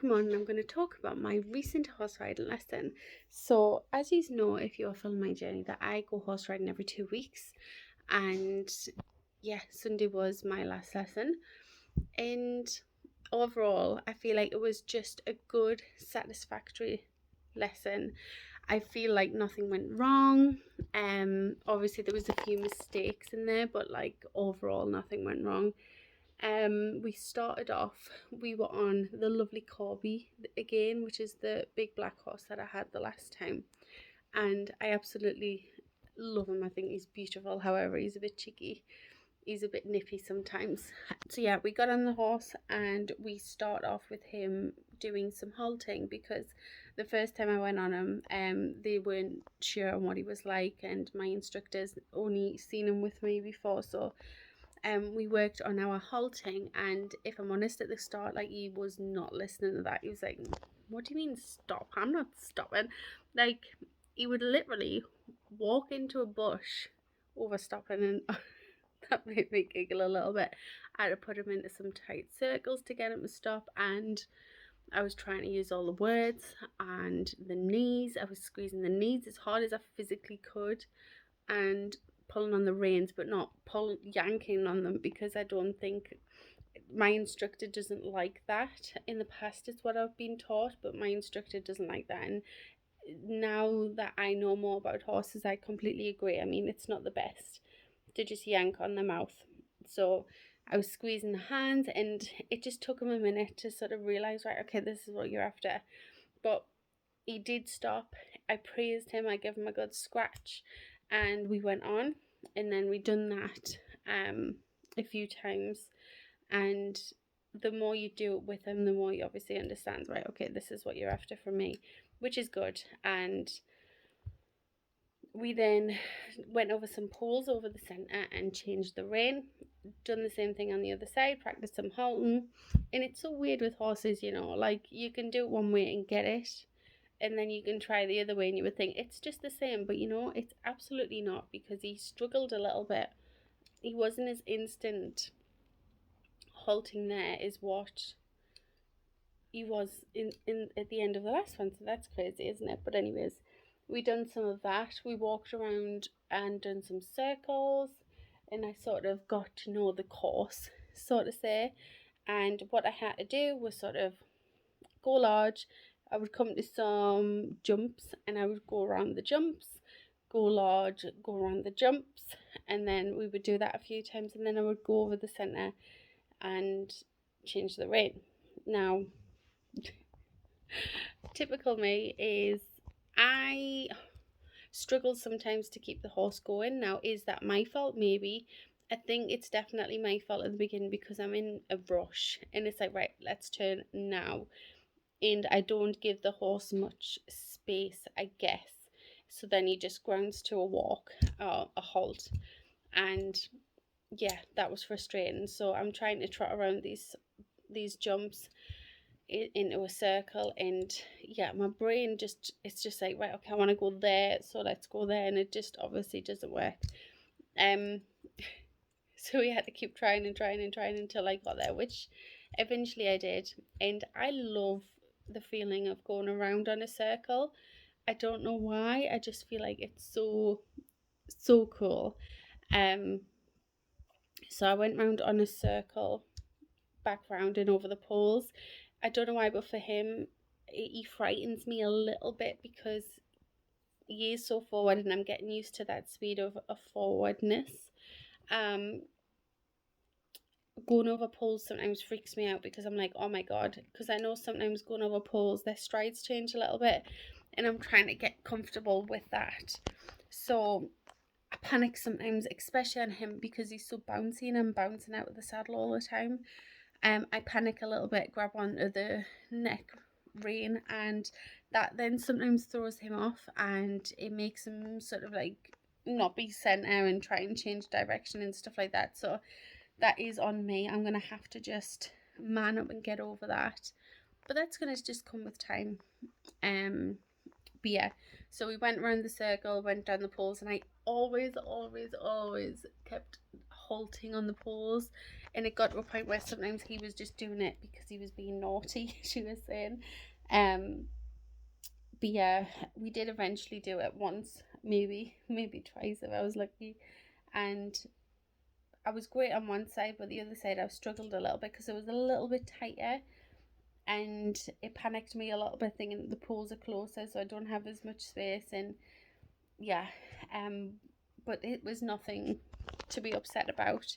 come on, and I'm going to talk about my recent horse riding lesson. So, as you know, if you're following my journey, that I go horse riding every 2 weeks, and yeah, Sunday was my last lesson. And overall, I feel like it was just a good, satisfactory lesson. I feel like nothing went wrong. Obviously there was a few mistakes in there, but like overall nothing went wrong. We started off, we were on the lovely Corby again, which is the big black horse that I had the last time, and I absolutely love him. I think he's beautiful. However, he's a bit cheeky, he's a bit nippy sometimes. So yeah, we got on the horse and we start off with him doing some halting, because the first time I went on him, they weren't sure on what he was like, and my instructors only seen him with me before, so we worked on our halting. And if I'm honest, at the start, like, he was not listening to that. He was like, what do you mean stop? I'm not stopping. Like, he would literally walk into a bush over stopping, and that made me giggle a little bit. I had to put him into some tight circles to get him to stop, and I was trying to use all the words and the knees. I was squeezing the knees as hard as I physically could and pulling on the reins, but not yanking on them, because I don't think my instructor doesn't like that. In the past, it's what I've been taught, but my instructor doesn't like that. And now that I know more about horses, I completely agree. I mean, it's not the best to just yank on the mouth. So I was squeezing the hands, and it just took him a minute to sort of realize, right, okay, this is what you're after. But he did stop. I praised him, I gave him a good scratch, and we went on. And then we done that a few times, and the more you do it with him, the more you obviously understand, right, okay, this is what you're after from me, which is good. And we then went over some poles over the centre and changed the rein. Done the same thing on the other side, practiced some halting. And it's so weird with horses, you know, like, you can do it one way and get it, and then you can try the other way and you would think it's just the same, but you know, it's absolutely not, because he struggled a little bit. He wasn't as instant halting there as what he was in at the end of the last one. So that's crazy, isn't it? But anyways, we done some of that. We walked around and done some circles, and I sort of got to know the course, so to say. And what I had to do was sort of go large. I would come to some jumps and I would go around the jumps, go large, go around the jumps, and then we would do that a few times, and then I would go over the centre and change the rein. Now, typical me is I struggle sometimes to keep the horse going. Now, is that my fault? Maybe. I think it's definitely my fault at the beginning, because I'm in a rush and it's like, right, let's turn now. And I don't give the horse much space, I guess. So then he just grounds to a walk, a halt. And yeah, that was frustrating. So I'm trying to trot around these jumps into a circle, and yeah, my brain it's just like, right, okay, I want to go there, so let's go there, and it just obviously doesn't work. So we had to keep trying until I got there, which eventually I did. And I love the feeling of going around on a circle. I don't know why, I just feel like it's so cool. So I went round on a circle, back round and over the poles. I don't know why, but for him, he frightens me a little bit, because he is so forward, and I'm getting used to that speed of forwardness. Going over poles sometimes freaks me out, because I'm like, oh my god, because I know sometimes going over poles, their strides change a little bit, and I'm trying to get comfortable with that. So I panic sometimes, especially on him, because he's so bouncy and I'm bouncing out of the saddle all the time. I panic a little bit, grab onto the neck rein, and that then sometimes throws him off, and it makes him sort of like not be centre and try and change direction and stuff like that. So that is on me. I'm going to have to just man up and get over that. But that's going to just come with time. But yeah, so we went around the circle, went down the poles, and I always kept halting on the poles, and it got to a point where sometimes he was just doing it because he was being naughty, she was saying. But yeah, we did eventually do it once, maybe twice if I was lucky. And I was great on one side, but the other side I struggled a little bit because it was a little bit tighter, and it panicked me a little bit thinking the poles are closer, so I don't have as much space. And yeah, but it was nothing to be upset about.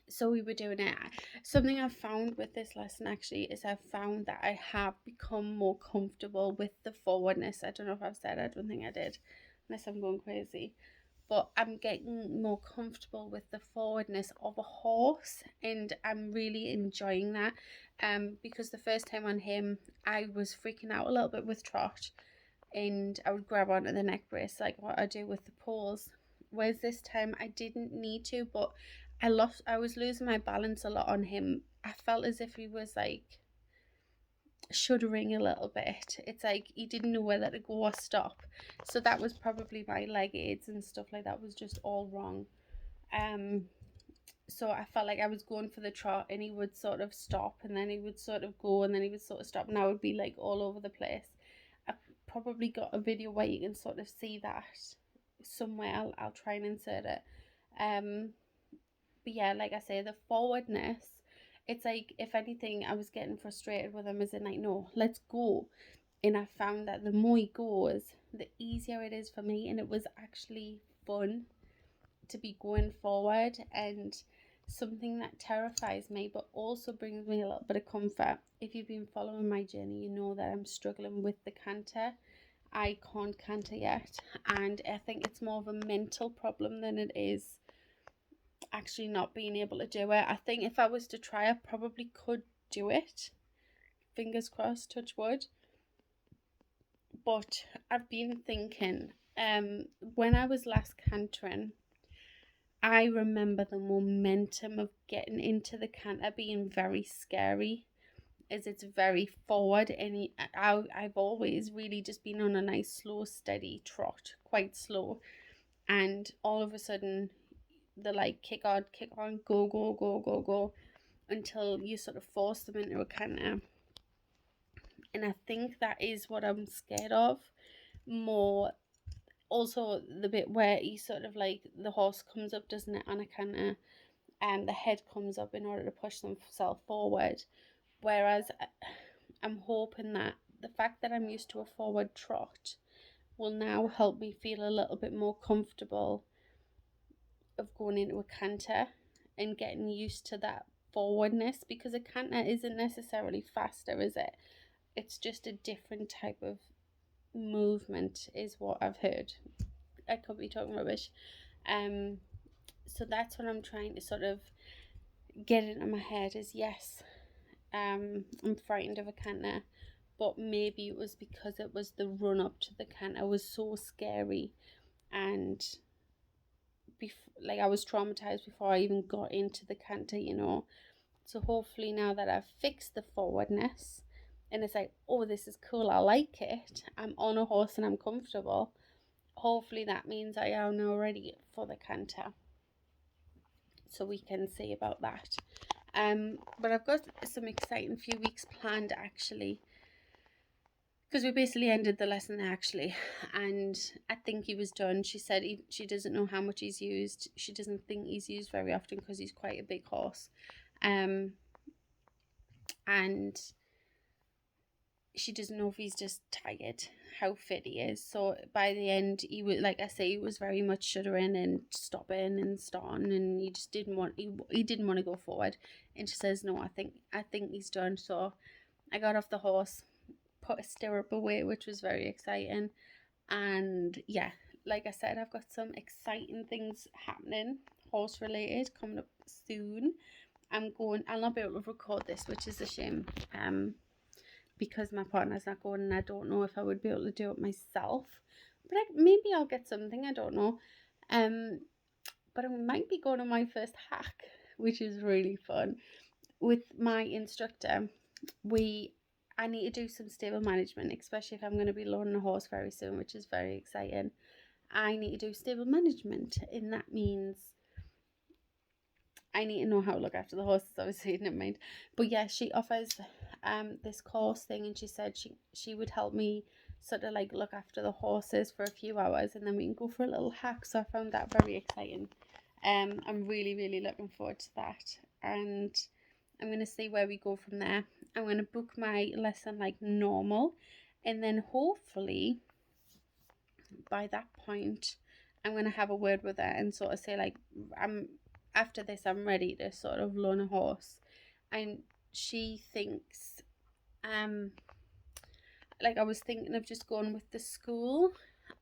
So we were doing it. Something I've found with this lesson actually is I've found that I have become more comfortable with the forwardness. I don't know if I've said, I don't think I did, unless I'm going crazy. But I'm getting more comfortable with the forwardness of a horse, and I'm really enjoying that. Because the first time on him, I was freaking out a little bit with trot, and I would grab onto the neck brace like what I do with the poles. Whereas this time I didn't need to, but I was losing my balance a lot on him. I felt as if he was like shuddering a little bit. It's like he didn't know whether to go or stop. So that was probably my leg aids and stuff like that was just all wrong. So I felt like I was going for the trot and he would sort of stop, and then he would sort of go, and then he would sort of stop, and I would be like all over the place. I've probably got a video where you can sort of see that somewhere. I'll try and insert it. But yeah, like I say, the forwardness, it's like, if anything, I was getting frustrated with him, as in like, no, let's go. And I found that the more he goes, the easier it is for me, and it was actually fun to be going forward, and something that terrifies me but also brings me a little bit of comfort. If you've been following my journey, you know that I'm struggling with the canter. I can't canter yet, and I think it's more of a mental problem than it is actually not being able to do it. I think if I was to try, I probably could do it. Fingers crossed, touch wood. But I've been thinking, when I was last cantering, I remember the momentum of getting into the canter being very scary, as it's very forward, and I've always really just been on a nice slow steady trot, quite slow, and all of a sudden the like kick on, go, go, go, go, go, until you sort of force them into a canter. And I think that is what I'm scared of more. Also, the bit where you sort of like, the horse comes up, doesn't it, on a canter, and the head comes up in order to push themselves forward. Whereas I'm hoping that the fact that I'm used to a forward trot will now help me feel a little bit more comfortable of going into a canter and getting used to that forwardness, because a canter isn't necessarily faster, is it? It's just a different type of movement, is what I've heard. I could be talking rubbish. So that's what I'm trying to sort of get into my head is, yes, I'm frightened of a canter, but maybe it was because it was the run up to the canter was so scary, and like I was traumatized before I even got into the canter, you know. So hopefully now that I've fixed the forwardness, and it's like, oh, this is cool, I like it, I'm on a horse and I'm comfortable, hopefully that means I am now ready for the canter. So we can see about that. But I've got some exciting few weeks planned actually, because we basically ended the lesson actually, and I think he was done. She said she doesn't know how much he's used. She doesn't think he's used very often because he's quite a big horse, and she doesn't know if he's just tired, how fit he is. So by the end, he was, like I say, he was very much shuddering and stopping and starting, and he just didn't want he didn't want to go forward. And she says, no, I think he's done. So I got off the horse, put a stirrup away, which was very exciting. And yeah, like I said, I've got some exciting things happening, horse related, coming up soon. I'll not be able to record this, which is a shame, because my partner's not going, and I don't know if I would be able to do it myself. But maybe I'll get something, I don't know. But I might be going on my first hack, which is really fun. With my instructor, I need to do some stable management, especially if I'm going to be loading a horse very soon, which is very exciting. I need to do stable management, and that means I need to know how to look after the horses, obviously, never mind. But yeah, she offers this course thing, and she said she would help me sort of like look after the horses for a few hours, and then we can go for a little hack. So I found that very exciting. I'm really, really looking forward to that, and I'm gonna see where we go from there. I'm gonna book my lesson like normal, and then hopefully by that point I'm gonna have a word with her and sort of say like, after this I'm ready to sort of learn a horse. And she thinks like I was thinking of just going with the school,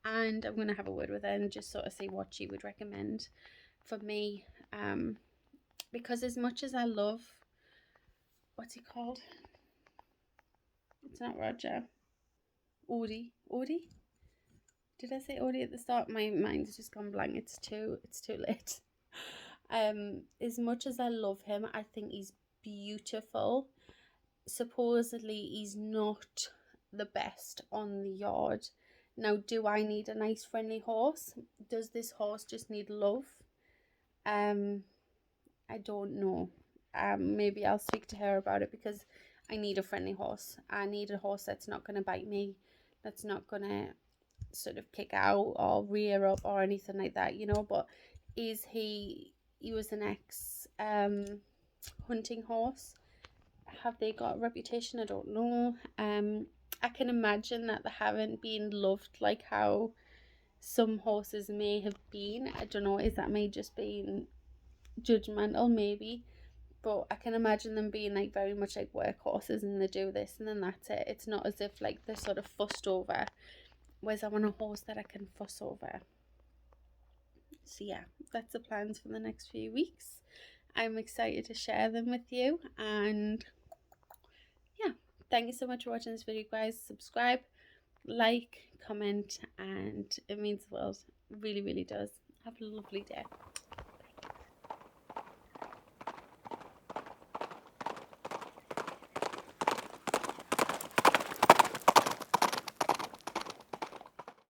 and I'm gonna have a word with her and just sort of see what she would recommend for me. Because as much as I love, what's he called? It's not Roger. Odie. Did I say Odie at the start? My mind's just gone blank. It's too late. As much as I love him, I think he's beautiful. Supposedly he's not the best on the yard. Now, do I need a nice friendly horse? Does this horse just need love? I don't know. Maybe I'll speak to her about it, because I need a friendly horse. I need a horse that's not going to bite me, that's not going to sort of kick out or rear up or anything like that, you know. But he was an ex hunting horse. Have they got a reputation? I don't know. I can imagine that they haven't been loved like how some horses may have been. I don't know, is that me just being judgmental? Maybe. But I can imagine them being like very much like workhorses, and they do this and then that's it. It's not as if like they're sort of fussed over, whereas I want a horse that I can fuss over. So yeah, that's the plans for the next few weeks. I'm excited to share them with you, and yeah, thank you so much for watching this video, guys. Subscribe, like, comment, and it means the world. It really, really does. Have a lovely day.